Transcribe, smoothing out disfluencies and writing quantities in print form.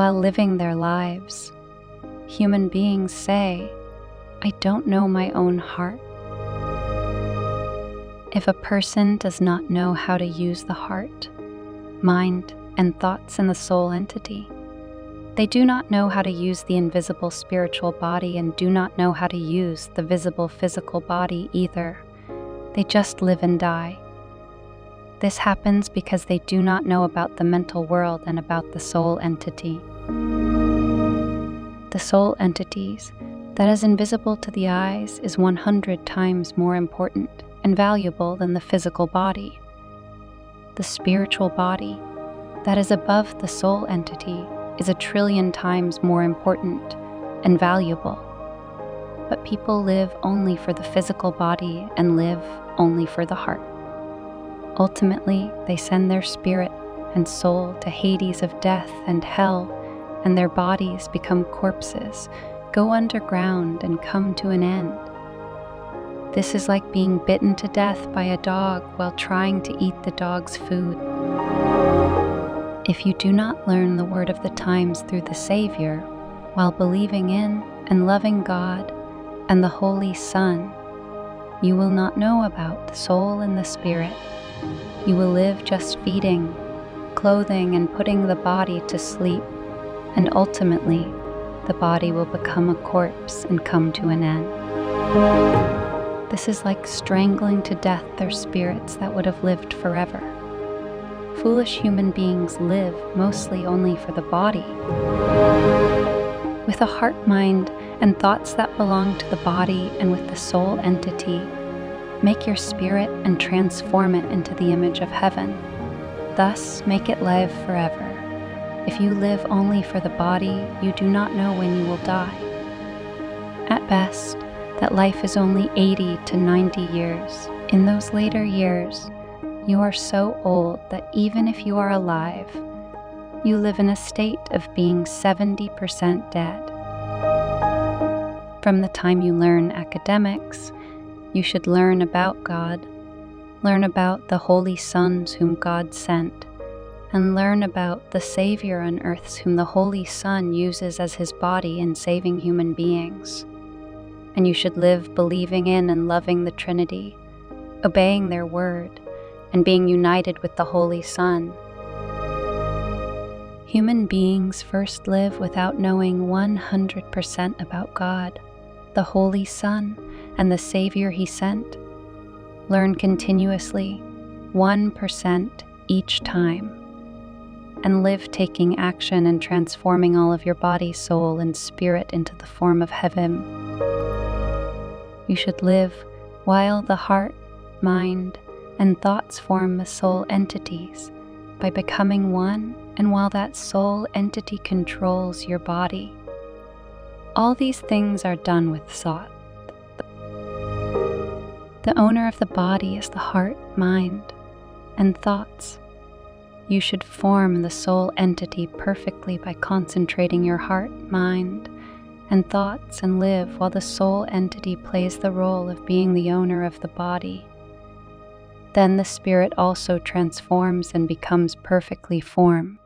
while living their lives. Human beings say, "I don't know my own heart." If a person does not know how to use the heart, mind, and thoughts in the soul entity, they do not know how to use the invisible spiritual body and do not know how to use the visible physical body either. They just live and die. This happens because they do not know about the mental world and about the soul entity. The soul entities that is invisible to the eyes is 100 times more important and valuable than the physical body. The spiritual body that is above the soul entity is 1,000,000,000,000 times more important and valuable. But people live only for the physical body and live only for the heart. Ultimately, they send their spirit and soul to Hades of death and hell, and their bodies become corpses, go underground, and come to an end. This is like being bitten to death by a dog while trying to eat the dog's food. If you do not learn the word of the times through the Savior, while believing in and loving God and the Holy Son, you will not know about the soul and the spirit. You will live just feeding, clothing, and putting the body to sleep, and ultimately, the body will become a corpse and come to an end. This is like strangling to death their spirits that would have lived forever. Foolish human beings live mostly only for the body. With a heart, mind, and thoughts that belong to the body and with the soul entity, make your spirit and transform it into the image of heaven. Thus, make it live forever. If you live only for the body, you do not know when you will die. At best, that life is only 80 to 90 years. In those later years, you are so old that even if you are alive, you live in a state of being 70% dead. From the time you learn academics, you should learn about God, learn about the holy sons whom God sent, and learn about the Savior on earth whom the Holy Son uses as his body in saving human beings. And you should live believing in and loving the Trinity, obeying their word, and being united with the Holy Son. Human beings first live without knowing 100% about God, the Holy Son, and the Savior he sent. Learn continuously, 1% each time, and live taking action and transforming all of your body, soul, and spirit into the form of heaven. You should live while the heart, mind, and thoughts form the soul entities by becoming one, and while that soul entity controls your body. All these things are done with thought. The owner of the body is the heart, mind, and thoughts. You should form the soul entity perfectly by concentrating your heart, mind, and thoughts and live while the soul entity plays the role of being the owner of the body. Then the spirit also transforms and becomes perfectly formed.